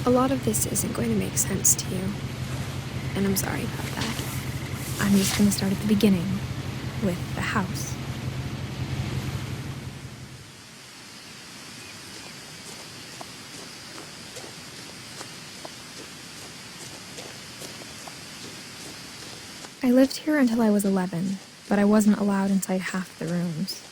A lot of this isn't going to make sense to you, and I'm sorry about that. I'm just going to start at the beginning, with the house. I lived here until I was 11, but I wasn't allowed inside half the rooms.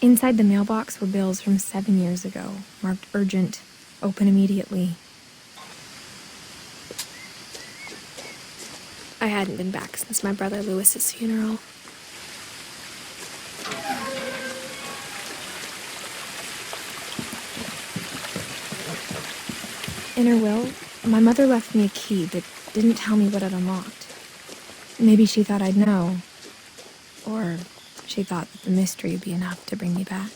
Inside the mailbox were bills from 7 years ago, marked urgent, open immediately. I hadn't been back since my brother Lewis's funeral. In her will, my mother left me a key but didn't tell me what it unlocked. Maybe she thought I'd know, or she thought that the mystery would be enough to bring me back.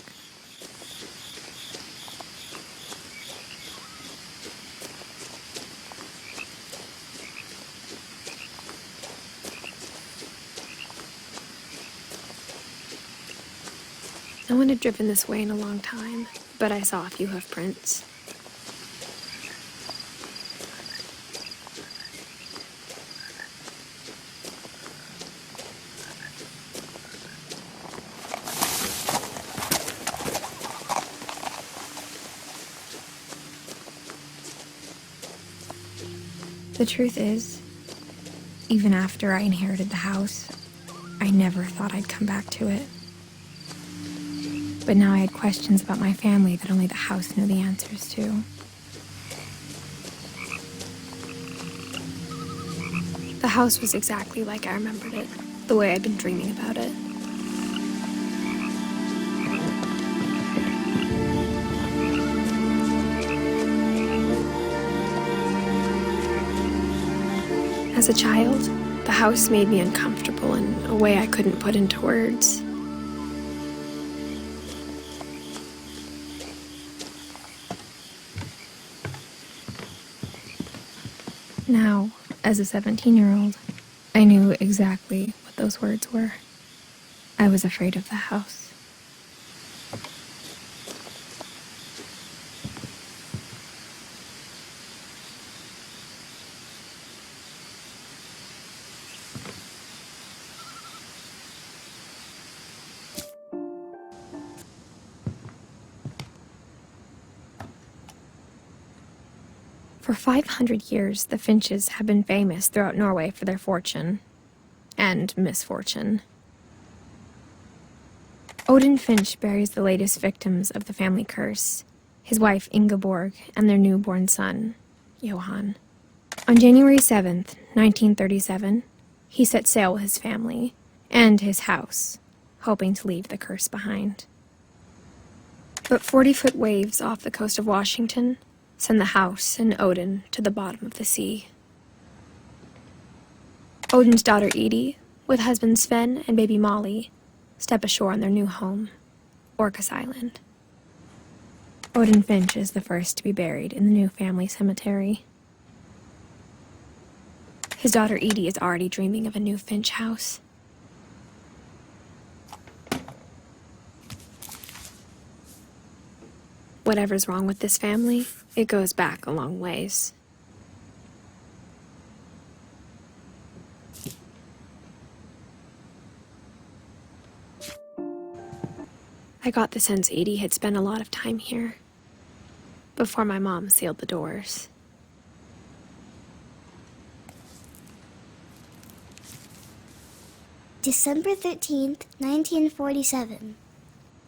No one had driven this way in a long time, but I saw a few hoof prints. The truth is, even after I inherited the house, I never thought I'd come back to it. But now I had questions about my family that only the house knew the answers to. The house was exactly like I remembered it, the way I'd been dreaming about it. As a child, the house made me uncomfortable in a way I couldn't put into words. Now, as a 17-year-old, I knew exactly what those words were. I was afraid of the house. For 500 years, the Finches have been famous throughout Norway for their fortune and misfortune. Odin Finch buries the latest victims of the family curse, his wife Ingeborg and their newborn son, Johan. On January 7th, 1937, he set sail with his family and his house, hoping to leave the curse behind. But 40-foot waves off the coast of Washington send the house and Odin to the bottom of the sea. Odin's daughter Edie, with husband Sven and baby Molly, step ashore on their new home, Orcas Island. Odin Finch is the first to be buried in the new family cemetery. His daughter Edie is already dreaming of a new Finch house. Whatever's wrong with this family, it goes back a long ways. I got the sense Edie had spent a lot of time here, before my mom sealed the doors. December 13th, 1947.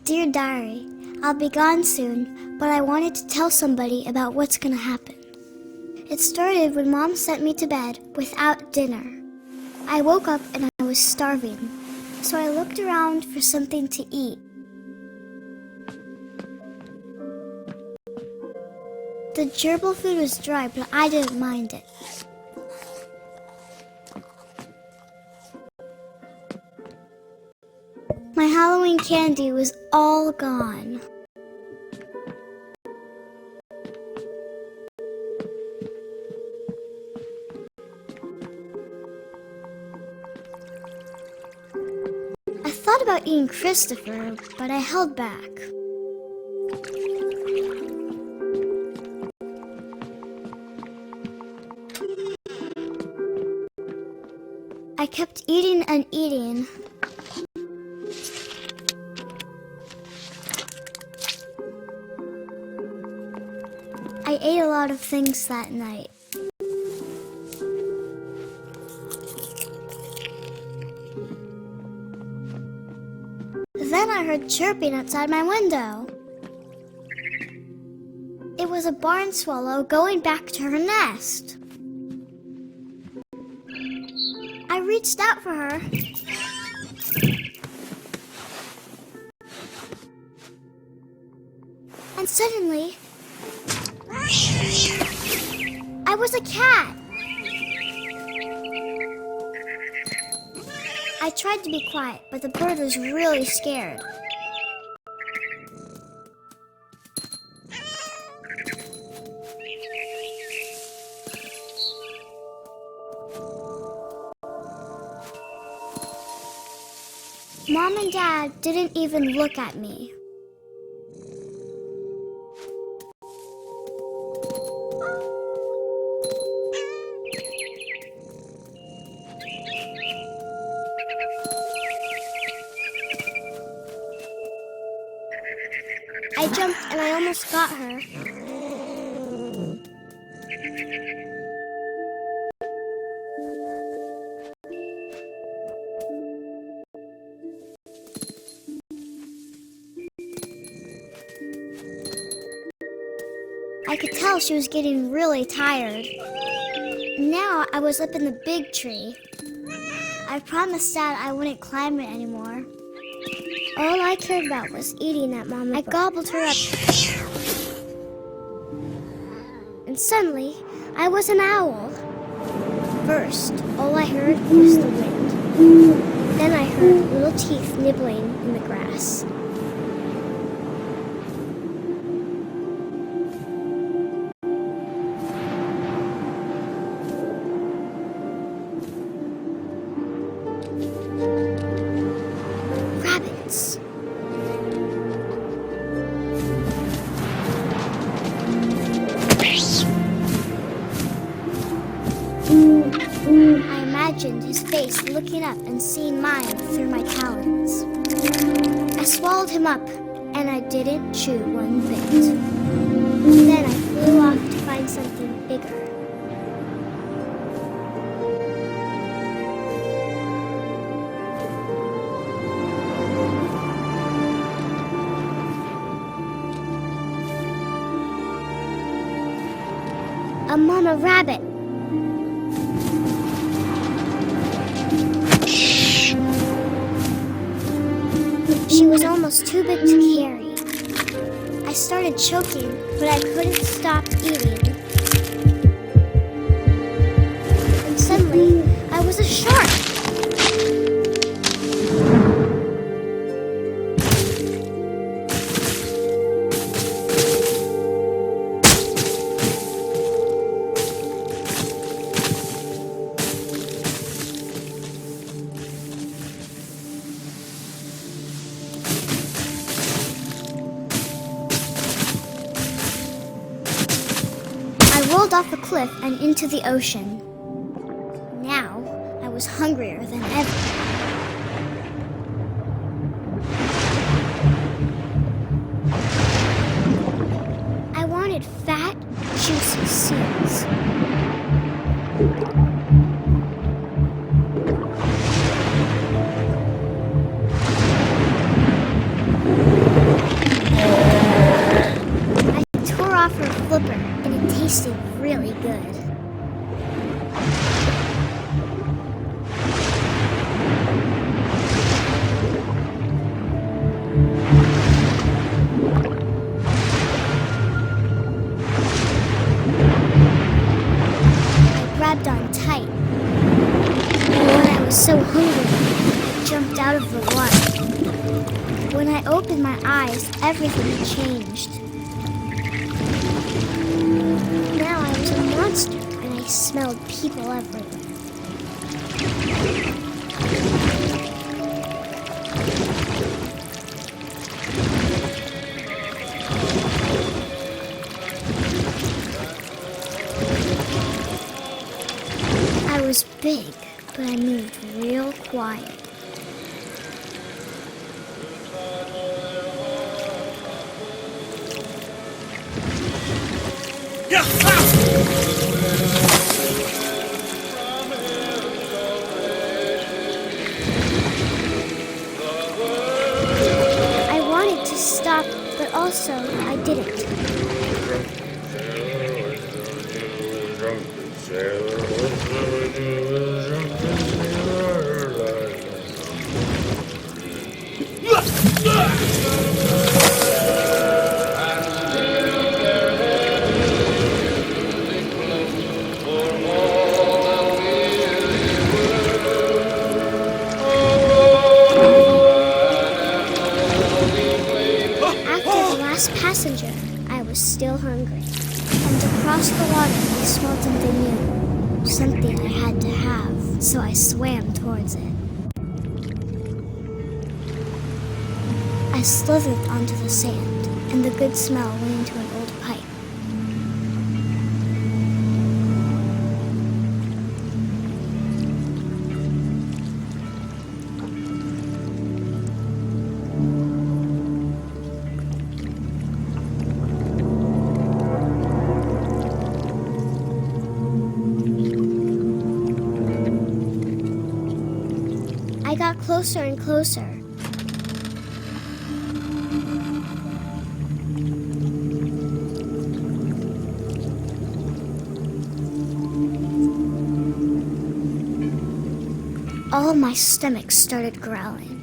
Dear Diary, I'll be gone soon, but I wanted to tell somebody about what's gonna happen. It started when Mom sent me to bed without dinner. I woke up and I was starving, so I looked around for something to eat. The gerbil food was dry, but I didn't mind it. My Halloween candy was all gone. I thought about eating Christopher, but I held back. I kept eating and eating. I ate a lot of things that night. Then I heard chirping outside my window. It was a barn swallow going back to her nest. I reached out for her. And suddenly, I was a cat. I tried to be quiet, but the bird was really scared. Mom and Dad didn't even look at me. I jumped and I almost got her. I could tell she was getting really tired. Now I was up in the big tree. I promised Dad I wouldn't climb it anymore. All I cared about was eating that mama bird. I gobbled her up. And suddenly, I was an owl. First, all I heard was the wind. Then I heard little teeth nibbling in the grass. Rabbits. I imagined his face looking up and seeing mine through my talons. I swallowed him up, and I didn't chew one bit. Then I flew off to find something bigger. A mama rabbit. She was almost too big to carry. I started choking, but I couldn't stop eating. And suddenly, I was a shark. Off the cliff and into the ocean. Now, I was hungrier than ever. I wanted fat, juicy seals. I tore off her flipper, and it tasted really good. grabbed on tight. And when I was so hungry, I jumped out of the water. When I opened my eyes, everything had changed. Now I was a monster, and I smelled people everywhere. I was big, but I moved real quiet. I wanted to stop, but also I didn't. Passenger, I was still hungry, and across the water I smelled something new, something I had to have, so I swam towards it. I slithered onto the sand, and the good smell went into an old pipe. I got closer and closer. All of my stomach started growling.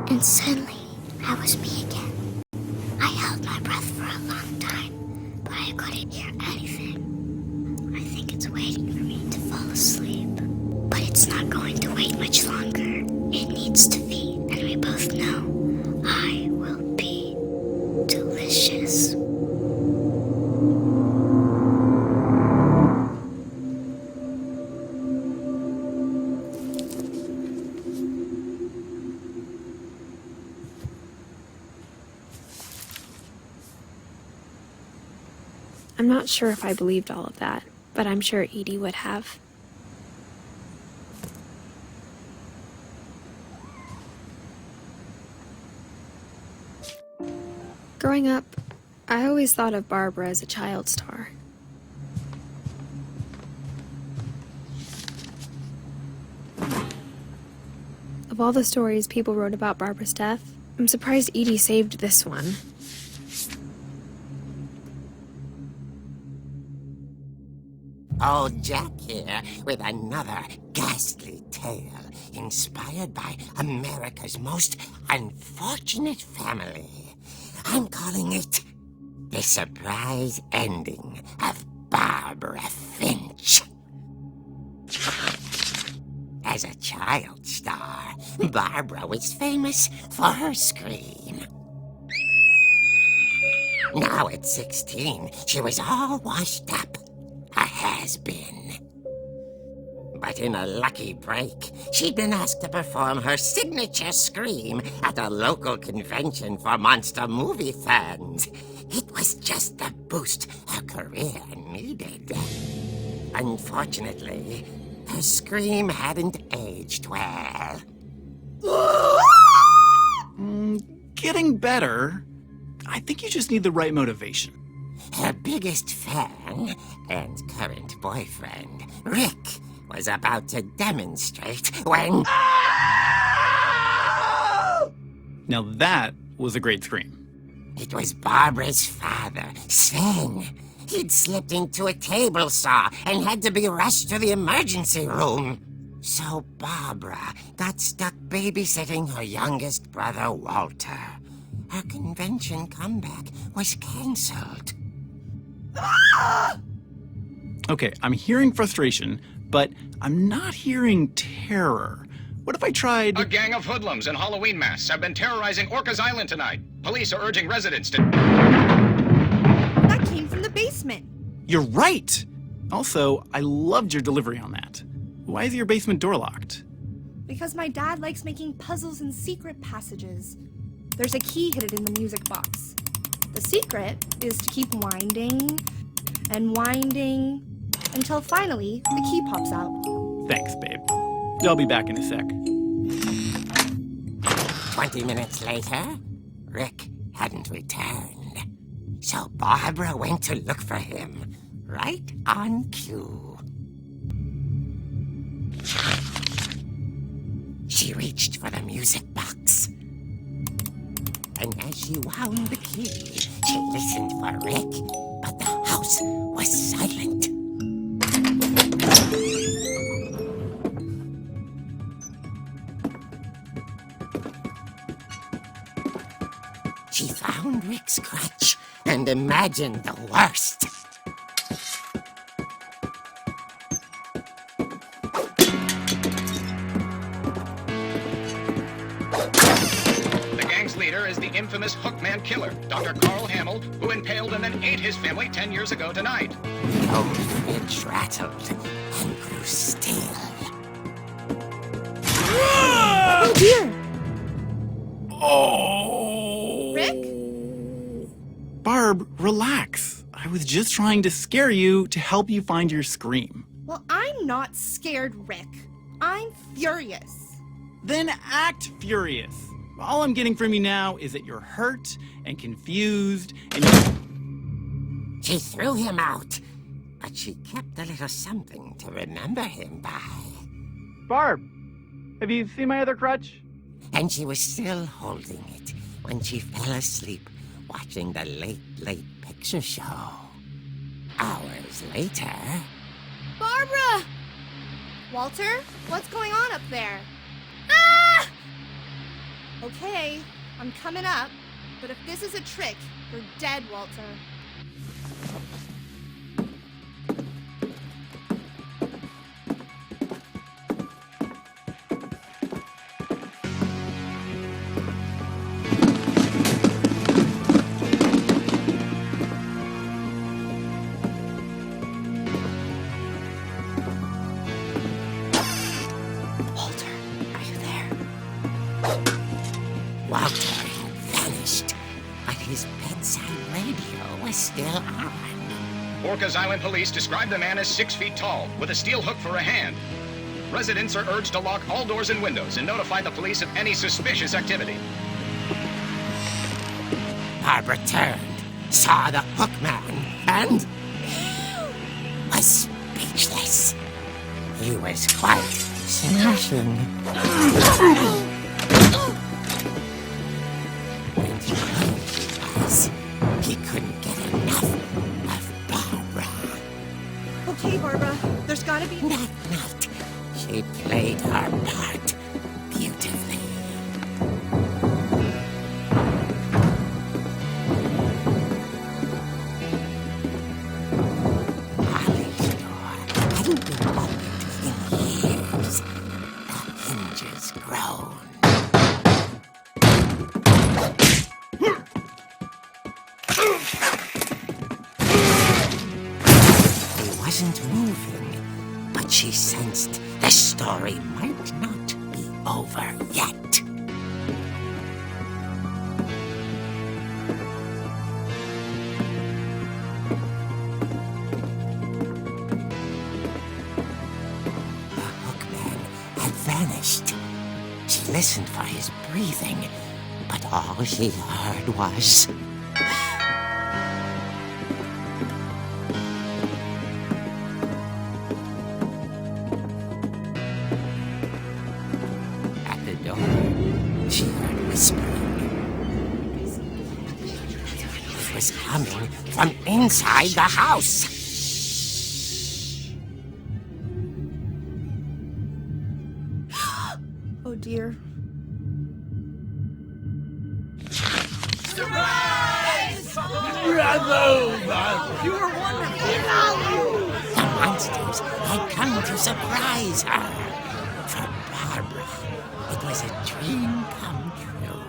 And suddenly, I was me again. I held my breath for a long time, but I couldn't hear anything. I think it's waiting for me to fall asleep. But it's not going to wait much longer. It needs to feed, and we both know I will be delicious. I'm not sure if I believed all of that, but I'm sure Edie would have. Growing up, I always thought of Barbara as a child star. Of all the stories people wrote about Barbara's death, I'm surprised Edie saved this one. Old Jack here with another ghastly tale inspired by America's most unfortunate family. I'm calling it The Surprise Ending of Barbara Finch. As a child star, Barbara was famous for her scream. Now at 16, she was all washed up. A has-been. But in a lucky break, she'd been asked to perform her signature scream at a local convention for monster movie fans. It was just the boost her career needed. Unfortunately, her scream hadn't aged well. Getting better. I think you just need the right motivation. Her biggest fan and current boyfriend, Rick, was about to demonstrate when... Now that was a great scream. It was Barbara's father, Sven. He'd slipped into a table saw and had to be rushed to the emergency room. So Barbara got stuck babysitting her youngest brother, Walter. Her convention comeback was cancelled. Okay, I'm hearing frustration, but I'm not hearing terror. What if I tried... A gang of hoodlums in Halloween masks have been terrorizing Orcas Island tonight. Police are urging residents to... That came from the basement. You're right! Also, I loved your delivery on that. Why is your basement door locked? Because my dad likes making puzzles and secret passages. There's a key hidden in the music box. The secret is to keep winding and winding until finally the key pops out. Thanks, babe. I'll be back in a sec. 20 minutes later, Rick hadn't returned. So Barbara went to look for him, right on cue. She reached for the music box. And as she wound the key, she listened for Rick, but the house was silent. She found Rick's crutch and imagined the worst. The gang's leader is the infamous Hookman killer, Dr. Carl Hamill, who impaled and then ate his family 10 years ago tonight. The old fridge rattled and grew still. Oh dear! Oh! Rick? Barb, relax. I was just trying to scare you to help you find your scream. Well, I'm not scared, Rick. I'm furious. Then act furious. All I'm getting from you now is that you're hurt and confused and She threw him out, but she kept a little something to remember him by. Barb, have you seen my other crutch? And she was still holding it when she fell asleep watching the late picture show. Hours later... Barbara! Walter, what's going on up there? Ah! Okay, I'm coming up, but if this is a trick, you're dead, Walter. Walter had vanished, but his bedside radio was still on. Orcas Island police describe the man as 6 feet tall, with a steel hook for a hand. Residents are urged to lock all doors and windows and notify the police of any suspicious activity. Barbara turned, saw the hook man, and... was speechless. He was quite smashing. He couldn't get enough of Barbara. Okay, Barbara, there's gotta be... That night, she played her part beautifully. Molly's door hadn't been opened in years. The hinges groaned. Wasn't moving, but she sensed the story might not be over yet. The hookman had vanished. She listened for his breathing, but all she heard was... She heard whispering. It was coming from inside the house. Oh dear. Surprise! You were wonderful. The monsters had come to surprise her. For Barbara, it was a dream come true.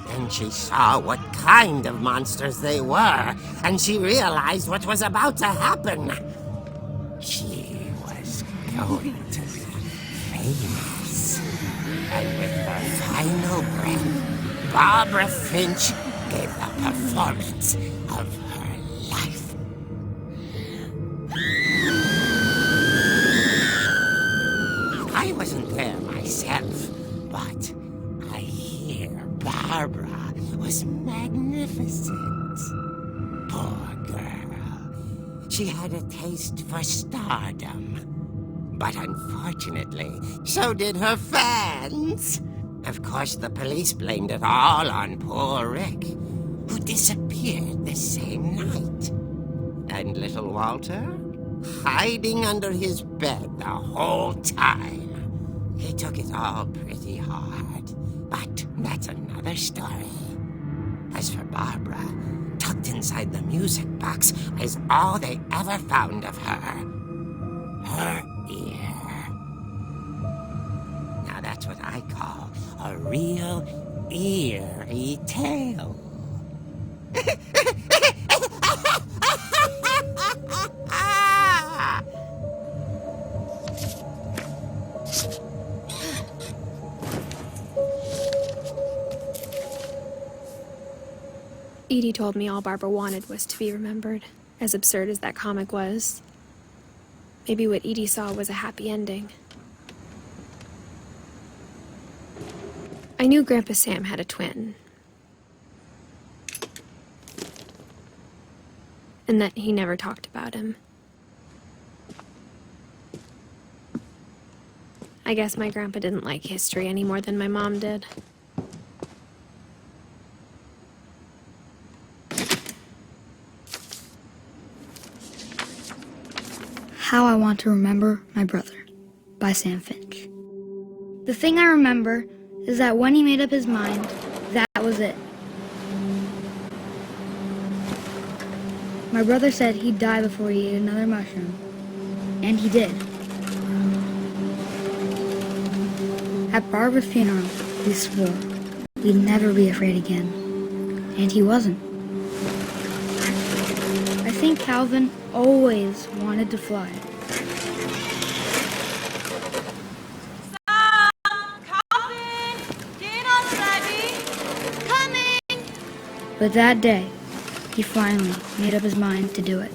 Then she saw what kind of monsters they were, and she realized what was about to happen. She was going to be famous. And with her final breath, Barbara Finch gave the performance of her life. I wasn't there myself, but I hear Barbara was magnificent. Poor girl. She had a taste for stardom. But unfortunately, so did her fans. Of course, the police blamed it all on poor Rick, who disappeared the same night. And little Walter, hiding under his bed the whole time. He took it all pretty hard, but that's another story. As for Barbara, tucked inside the music box is all they ever found of her. Her ear. Now that's what I call a real eerie tale. Edie told me all Barbara wanted was to be remembered, as absurd as that comic was. Maybe what Edie saw was a happy ending. I knew Grandpa Sam had a twin, and that he never talked about him. I guess my grandpa didn't like history any more than my mom did. How I Want to Remember My Brother by Sam Finch. The thing I remember is that when he made up his mind, that was it. My brother said he'd die before he ate another mushroom, and he did. At Barbara's funeral, we swore we'd never be afraid again, and he wasn't. I think Calvin always wanted to fly. But that day, he finally made up his mind to do it.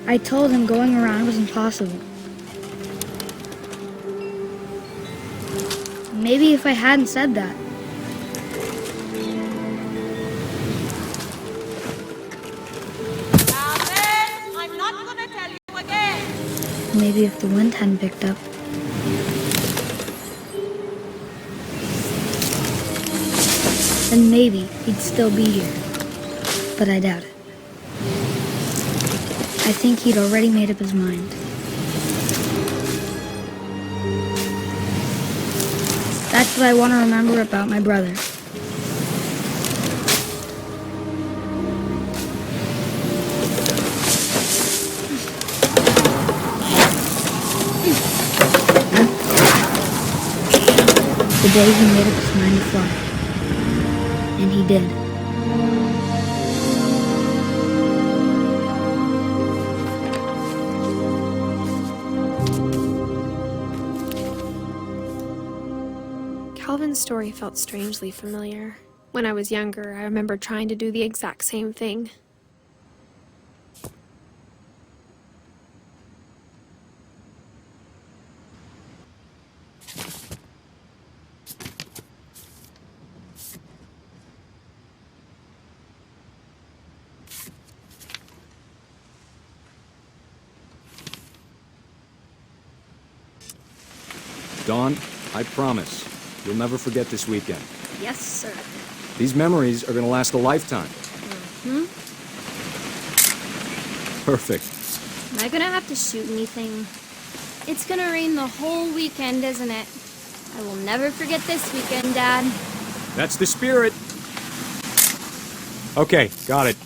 I told him going around was impossible. Maybe if I hadn't said that, I'm not gonna tell you again. maybe if the wind hadn't picked up, then maybe he'd still be here. But I doubt it. I think he'd already made up his mind. That's what I want to remember about my brother. The day he made up his mind to fly. And he did. Calvin's story felt strangely familiar. When I was younger, I remember trying to do the exact same thing. Dawn, I promise, you'll never forget this weekend. Yes, sir. These memories are going to last a lifetime. Hmm? Perfect. Am I gonna have to shoot anything? It's gonna rain the whole weekend, isn't it? I will never forget this weekend, Dad. That's the spirit. Okay, got it.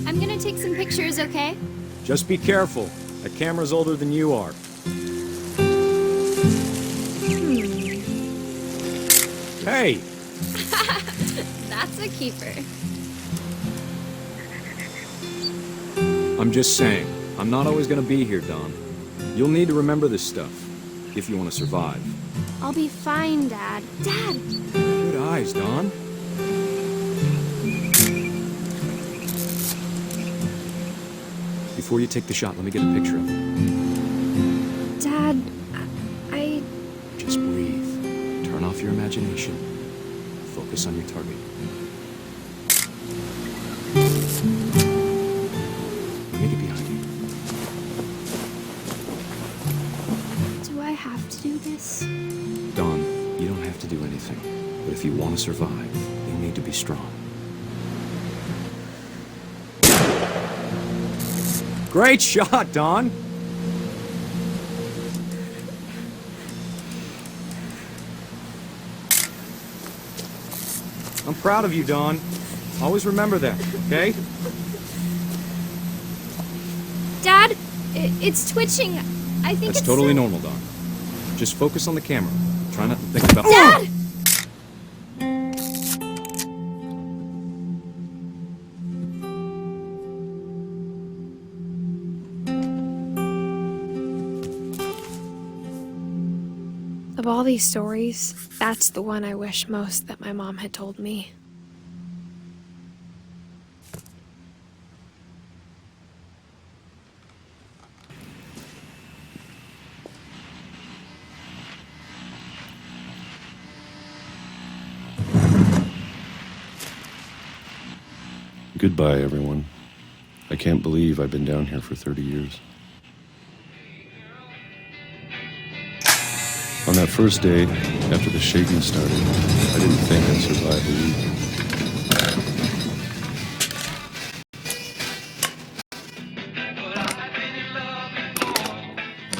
I'm gonna take some pictures, okay? Just be careful. That camera's older than you are. Hey! That's a keeper. I'm just saying, I'm not always gonna be here, Don. You'll need to remember this stuff, if you want to survive. I'll be fine, Dad. Dad! Good eyes, Don. Before you take the shot, let me get a picture of him. Dad, I... Just breathe. Turn off your imagination. Focus on your target. Let me get behind you. Do I have to do this? Don, you don't have to do anything. But if you want to survive, you need to be strong. Great shot, Don! I'm proud of you, Don. Always remember that, okay? Dad, it's twitching. I think That's it's... totally normal, Don. Just focus on the camera. Try not to think about... Dad! Of all these stories, that's the one I wish most that my mom had told me. Goodbye, everyone. I can't believe I've been down here for 30 years. On that first day, after the shaking started, I didn't think I'd survive a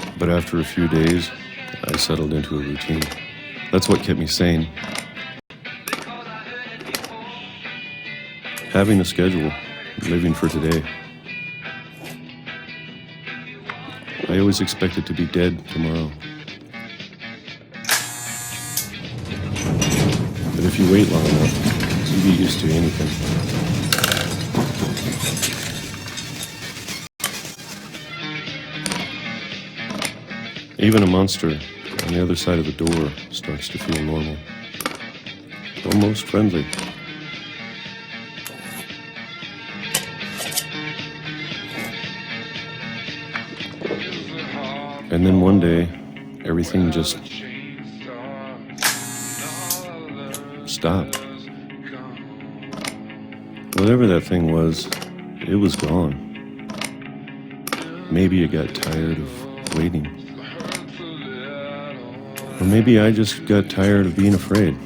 week. But after a few days, I settled into a routine. That's what kept me sane. Having a schedule, living for today. I always expected to be dead tomorrow. But if you wait long enough, you get used to anything. Even a monster on the other side of the door starts to feel normal. Almost friendly. And then one day, everything just stopped. Whatever that thing was, it was gone. Maybe it got tired of waiting. Or maybe I just got tired of being afraid.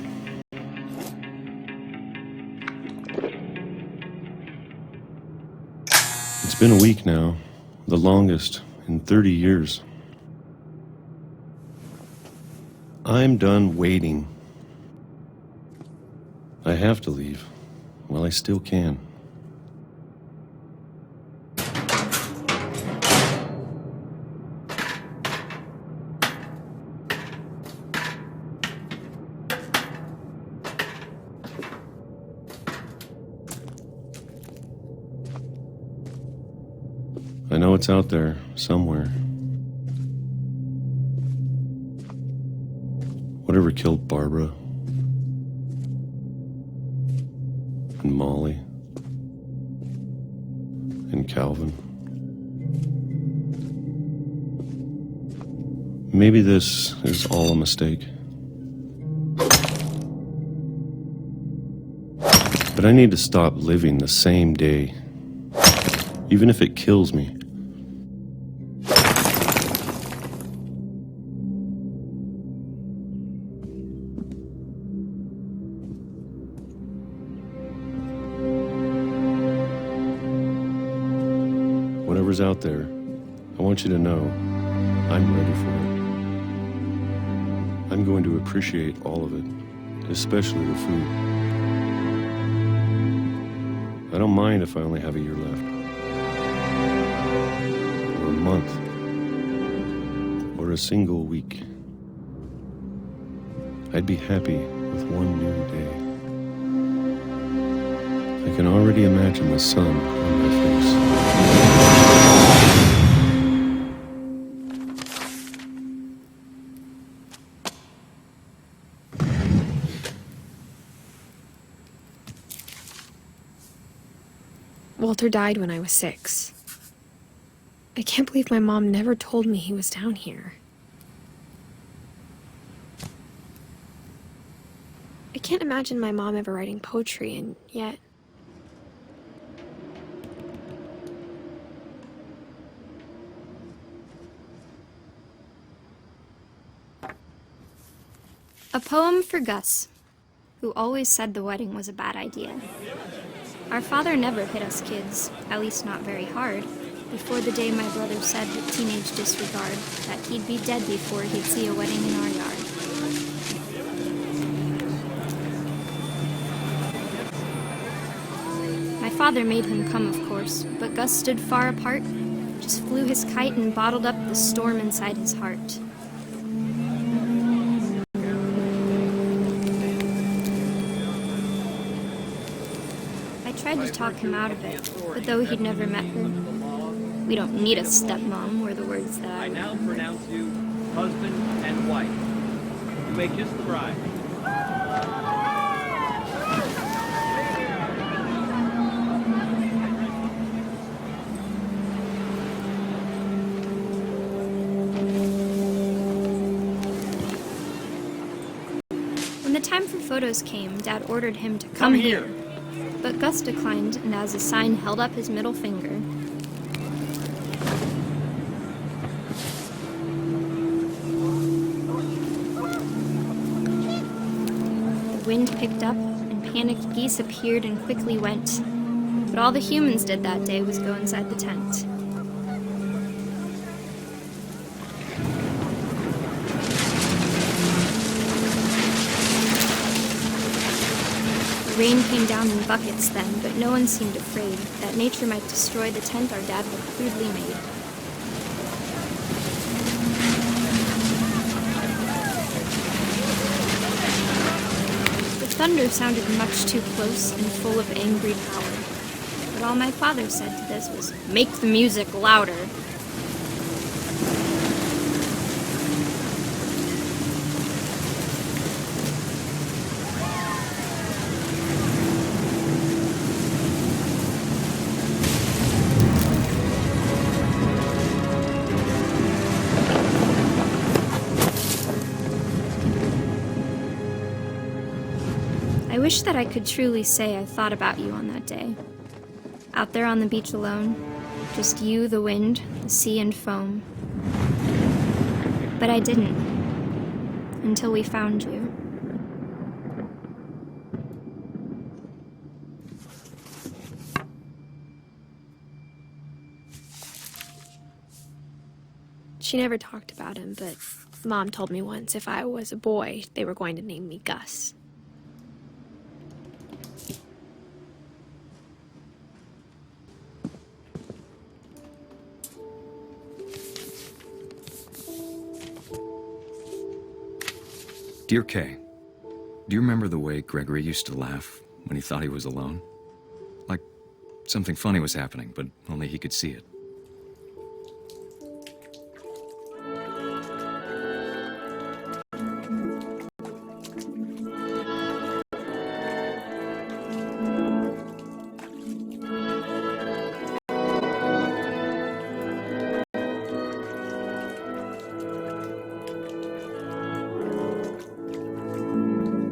It's been a week now, the longest in 30 years. I'm done waiting. I have to leave while I still can. I know it's out there somewhere. Whatever killed Barbara and Molly and Calvin. Maybe this is all a mistake. But I need to stop living the same day, even if it kills me. Whatever's out there, I want you to know I'm ready for it. I'm going to appreciate all of it, especially the food. I don't mind if I only have a year left. Or a month. Or a single week. I'd be happy with one new day. I can already imagine the sun on my face. Walter died when I was 6. I can't believe my mom never told me he was down here. I can't imagine my mom ever writing poetry, and yet... A poem for Gus, who always said the wedding was a bad idea. Our father never hit us kids, at least not very hard, before the day my brother said with teenage disregard that he'd be dead before he'd see a wedding in our yard. My father made him come, of course, but Gus stood far apart, just flew his kite and bottled up the storm inside his heart. I tried to talk him out of it, but though he'd never met her, "We don't need a stepmom," were the words that I now pronounce you husband and wife. You may kiss the bride. When the time for photos came, Dad ordered him to come here. But Gus declined, and as a sign held up his middle finger. The wind picked up, and panicked geese appeared and quickly went. But all the humans did that day was go inside the tent. Rain came down in buckets then, but no one seemed afraid that nature might destroy the tent our dad had crudely made. The thunder sounded much too close and full of angry power, but all my father said to this was, "Make the music louder." I wish that I could truly say I thought about you on that day. Out there on the beach alone, just you, the wind, the sea and foam. But I didn't, until we found you. She never talked about him, but Mom told me once if I was a boy, they were going to name me Gus. Dear Kay, do you remember the way Gregory used to laugh when he thought he was alone? Like something funny was happening, but only he could see it.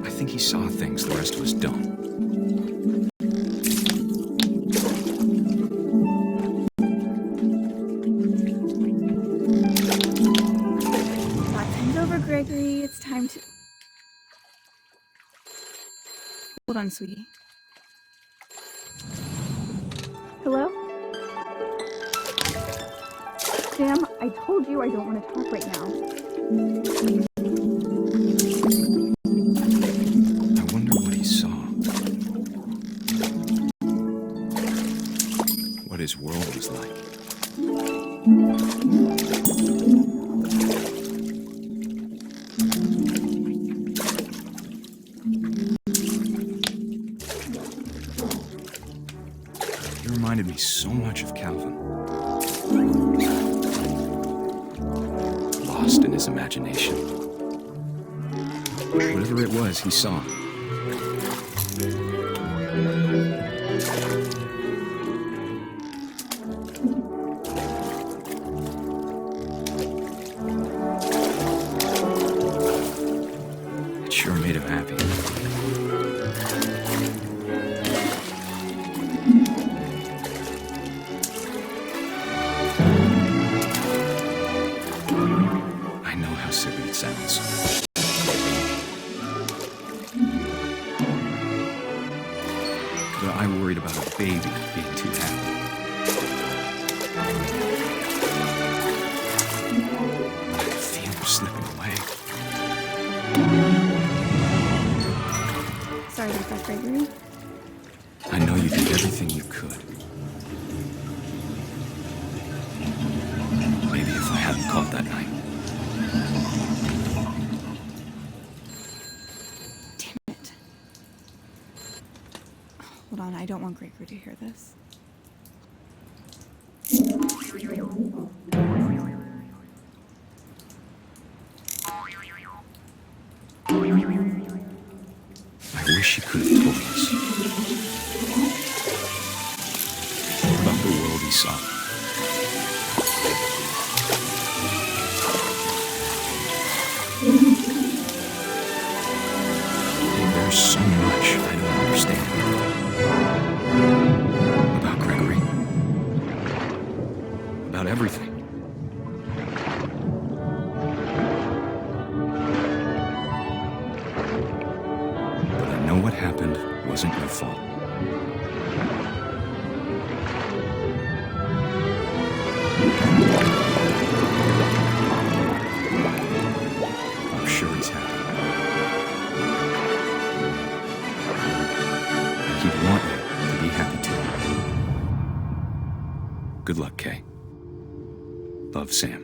I think he saw things the rest of us don't. Time's over, Gregory. It's time to... Hold on, sweetie. Hello? Sam, I told you I don't want to talk right now. I wonder what he saw. his world was like. He reminded me so much of Calvin. Lost in his imagination. Whatever it was, he saw. It sure made him happy. I know how silly it sounds. But I worried about a baby being too happy. I could feel him slipping away. Sorry about that, Gregory. I know you did everything you could. Maybe if I hadn't called that night. Damn it. Hold on, I don't want Gregory to hear this. I wish he could have told us about the world he saw. There's so much I don't understand about Gregory, about everything. But I know what happened wasn't your fault. I'm sure he's happy. And he'd want you to be happy too. Good luck, Kay. Love, Sam.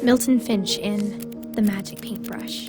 Milton Finch in The Magic Paintbrush.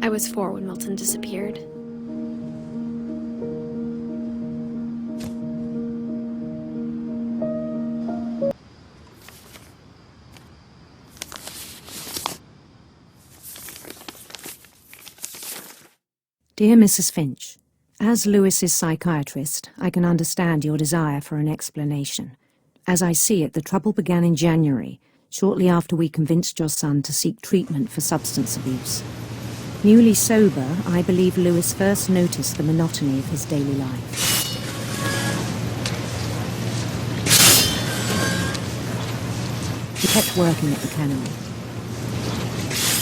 I was 4 when Milton disappeared. Dear Mrs. Finch, as Lewis's psychiatrist, I can understand your desire for an explanation. As I see it, the trouble began in January, shortly after we convinced your son to seek treatment for substance abuse. Newly sober, I believe Lewis first noticed the monotony of his daily life. He kept working at the cannery,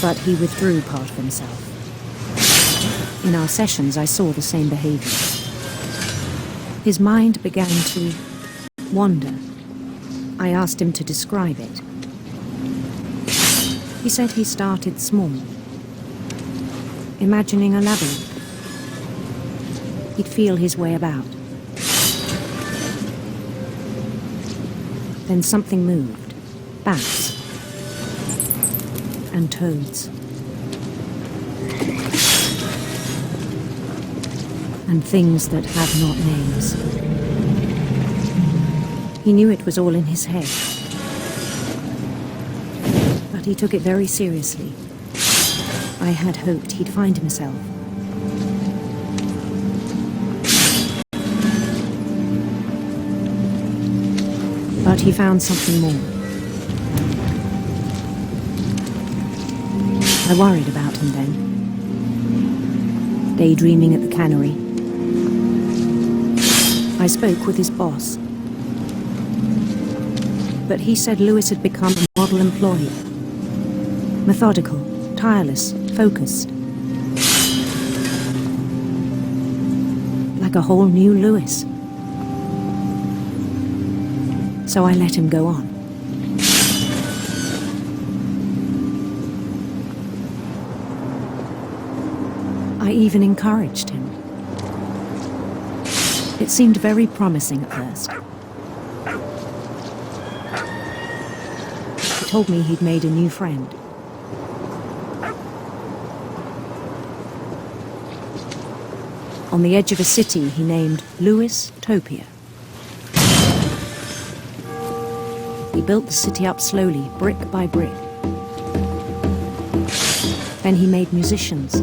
but he withdrew part of himself. In our sessions, I saw the same behavior. His mind began to wander. I asked him to describe it. He said he started small, imagining a labyrinth. He'd feel his way about. Then something moved. Bats. And toads. And things that have not names. He knew it was all in his head. But he took it very seriously. I had hoped he'd find himself. But he found something more. I worried about him then. Daydreaming at the cannery. I spoke with his boss. But he said Louis had become a model employee. Methodical, tireless, focused. Like a whole new Louis. So I let him go on. I even encouraged him. It seemed very promising at first. He told me he'd made a new friend. On the edge of a city he named Louis Topia. He built the city up slowly, brick by brick. Then he made musicians.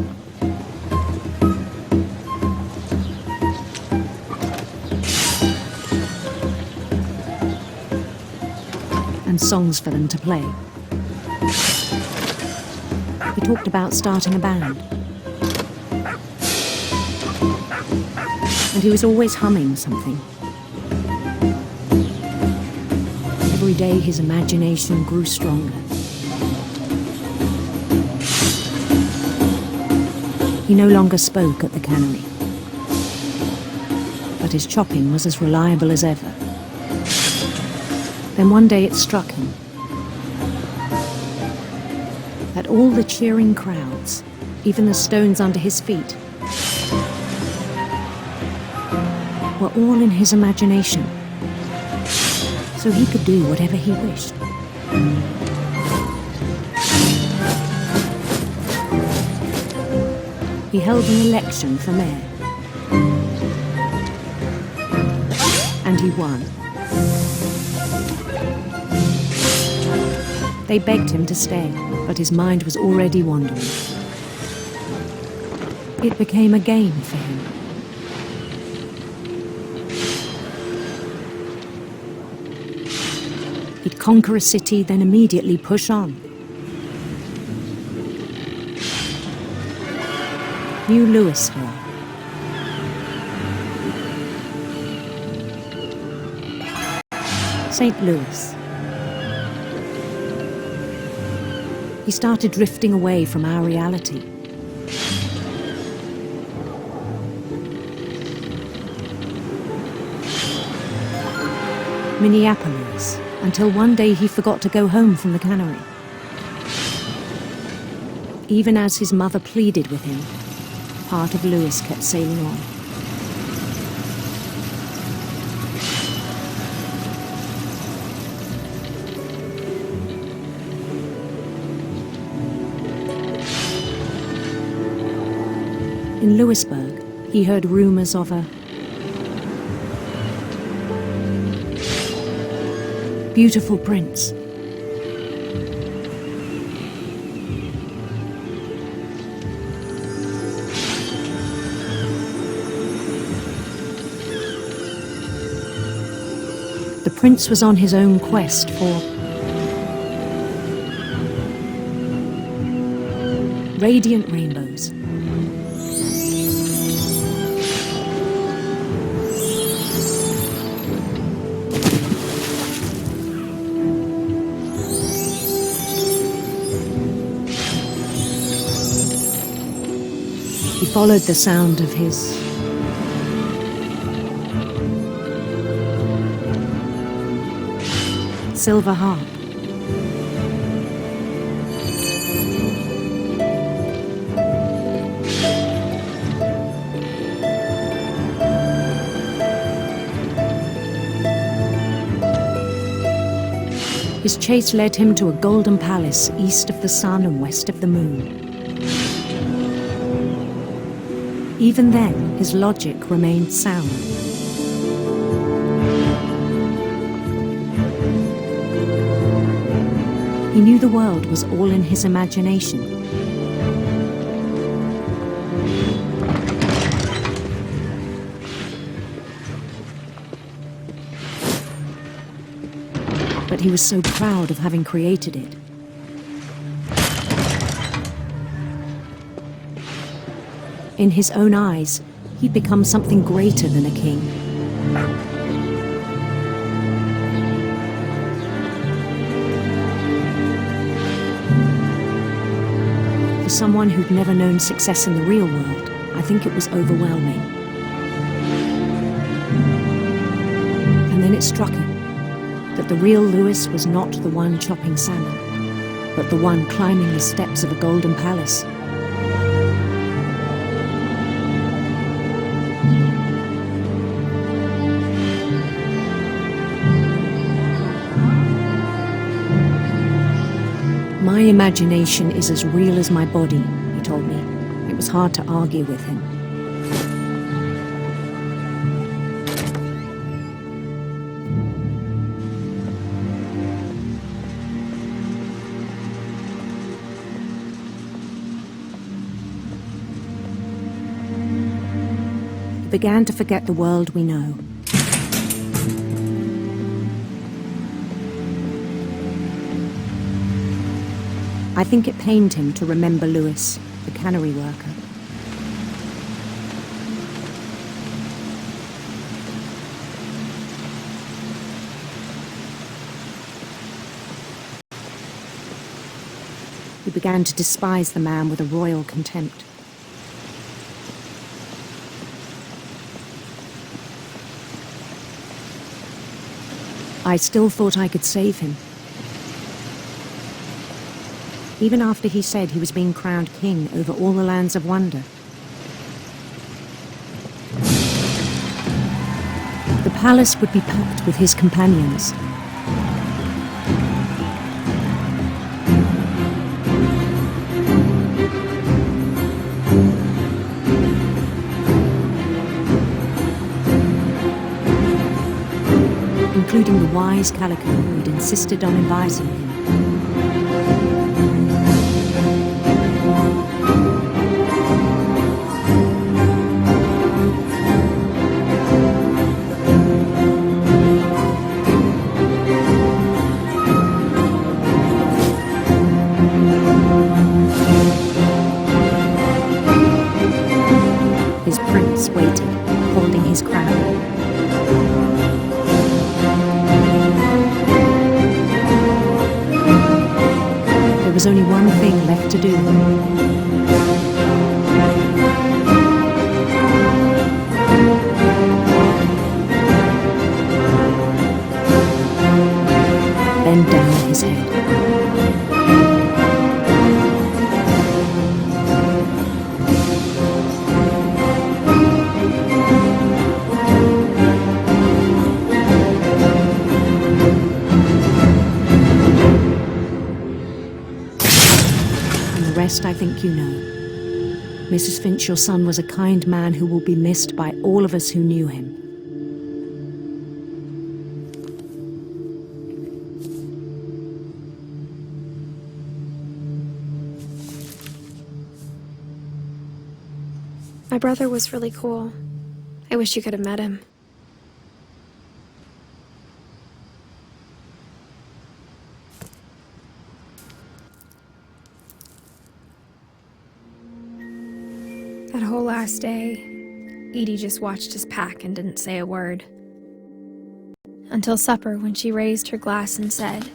And songs for them to play. He talked about starting a band. And he was always humming something. Every day his imagination grew stronger. He no longer spoke at the cannery. But his chopping was as reliable as ever. Then one day it struck him that all the cheering crowds, even the stones under his feet, were all in his imagination. So he could do whatever he wished. He held an election for mayor. And he won. They begged him to stay, but his mind was already wandering. It became a game for him. He'd conquer a city, then immediately push on. New Louisville. St. Louis. He started drifting away from our reality. Minneapolis, until one day he forgot to go home from the cannery. Even as his mother pleaded with him, part of Louis kept sailing on. In Louisburg, he heard rumors of a beautiful prince. The prince was on his own quest for radiant rainbows. He followed the sound of his silver harp. His chase led him to a golden palace east of the sun and west of the moon. Even then, his logic remained sound. He knew the world was all in his imagination. But he was so proud of having created it. In his own eyes, he'd become something greater than a king. For someone who'd never known success in the real world, I think it was overwhelming. And then it struck him that the real Louis was not the one chopping salmon, but the one climbing the steps of a golden palace. My imagination is as real as my body, he told me. It was hard to argue with him. He began to forget the world we know. I think it pained him to remember Louis, the cannery worker. He began to despise the man with a royal contempt. I still thought I could save him. Even after he said he was being crowned king over all the lands of wonder. The palace would be packed with his companions. Including the wise Calico who had insisted on advising him. His prince waited, holding his crown. There was only one thing left to do. Bend down his head. I think you know. Mrs. Finch, your son was a kind man who will be missed by all of us who knew him. My brother was really cool. I wish you could have met him. That whole last day, Edie just watched us pack and didn't say a word. Until supper, when she raised her glass and said,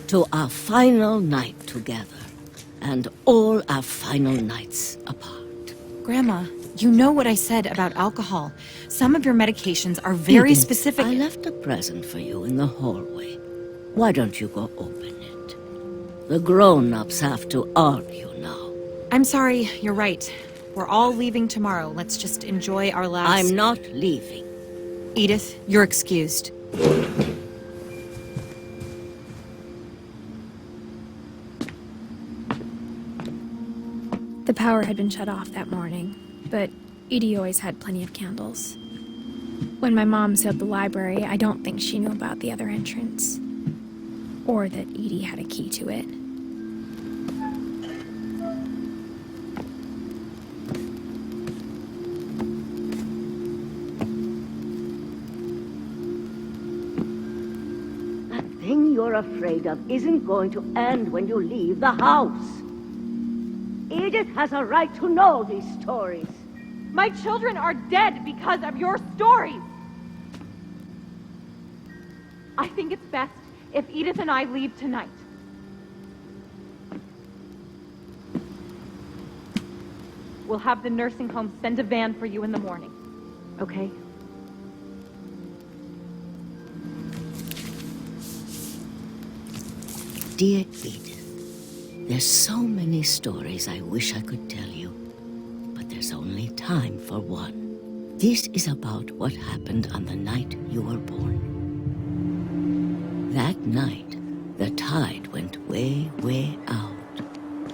"To our final night together, and all our final nights apart." Grandma, you know what I said about alcohol. Some of your medications are very Edith, specific. I left a present for you in the hallway. Why don't you go open it? The grown-ups have to argue now. I'm sorry, you're right. We're all leaving tomorrow. Let's just enjoy our last... I'm not leaving. Edith, you're excused. power had been shut off that morning, but Edie always had plenty of candles. When my mom sealed the library, I don't think she knew about the other entrance, or that Edie had a key to it. The thing you're afraid of isn't going to end when you leave the house. Edith has a right to know these stories. My children are dead because of your stories. I think it's best if Edith and I leave tonight. We'll have the nursing home send a van for you in the morning, okay? Dear Edith, there's so many stories I wish I could tell you, but there's only time for one. This is about what happened on the night you were born. That night, the tide went way, way out.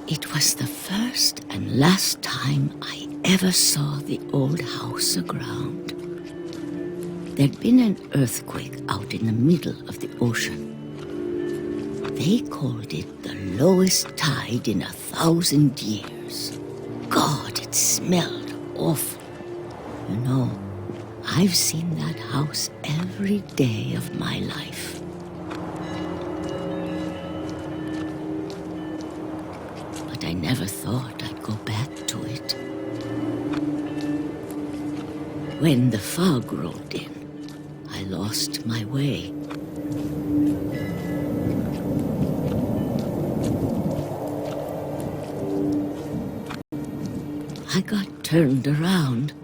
It was the first and last time I ever saw the old house aground. There'd been an earthquake out in the middle of the ocean. They called it the lowest tide in 1,000 years. God, it smelled awful. You know, I've seen that house every day of my life. But I never thought I'd go back to it. When the fog rolled in, I lost my way. I got turned around.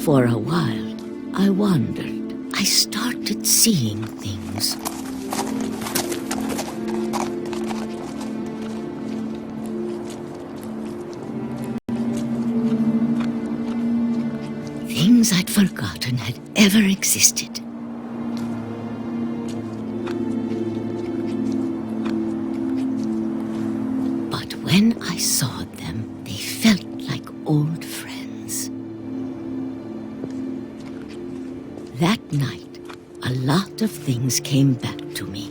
For a while, I wandered. I started seeing things. Things I'd forgotten had ever existed. But when I saw them, they felt like old friends. That night, a lot of things came back to me.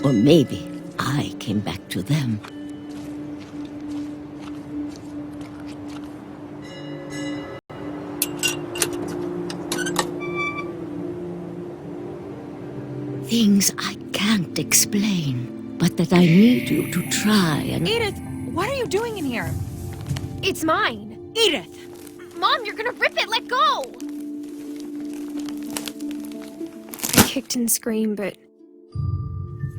Or maybe I came back to them. Things I can't explain, but that I need you to try and... Edith, what are you doing in here? It's mine. Edith! Mom, you're gonna rip it! Let go! I kicked and screamed, but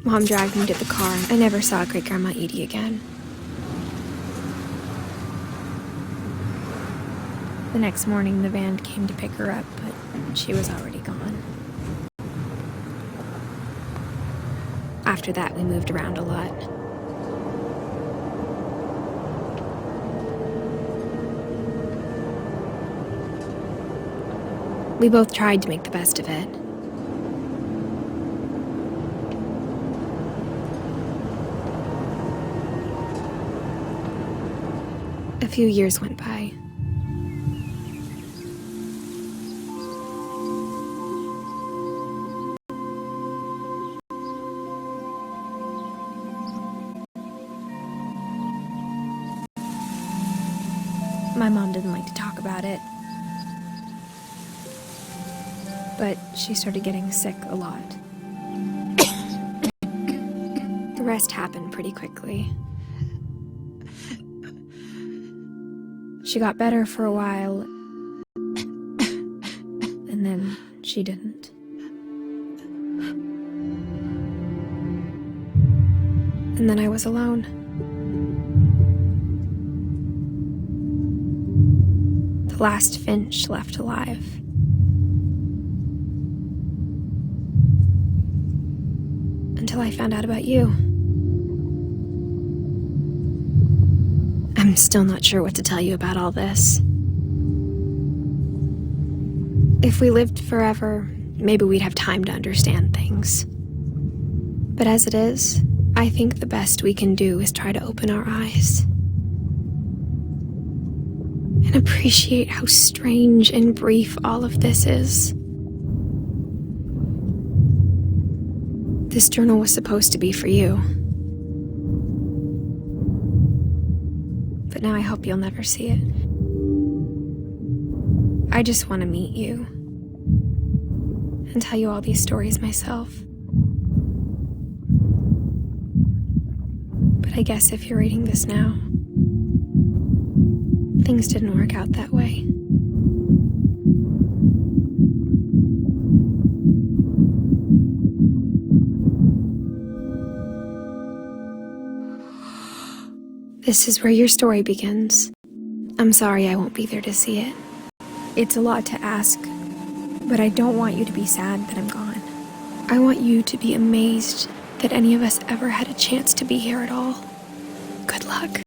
Mom dragged me to the car. I never saw Great-Grandma Edie again. The next morning, the van came to pick her up, but she was already gone. After that, we moved around a lot. We both tried to make the best of it. A few years went by. My mom didn't like to talk about it, but she started getting sick a lot. The rest happened pretty quickly. She got better for a while, and then she didn't. And then I was alone. The last Finch left alive. Until I found out about you. I'm still not sure what to tell you about all this. If we lived forever, maybe we'd have time to understand things. But as it is, I think the best we can do is try to open our eyes and appreciate how strange and brief all of this is. This journal was supposed to be for you. But now I hope you'll never see it. I just want to meet you and tell you all these stories myself. But I guess if you're reading this now, things didn't work out that way. This is where your story begins. I'm sorry I won't be there to see it. It's a lot to ask, but I don't want you to be sad that I'm gone. I want you to be amazed that any of us ever had a chance to be here at all. Good luck.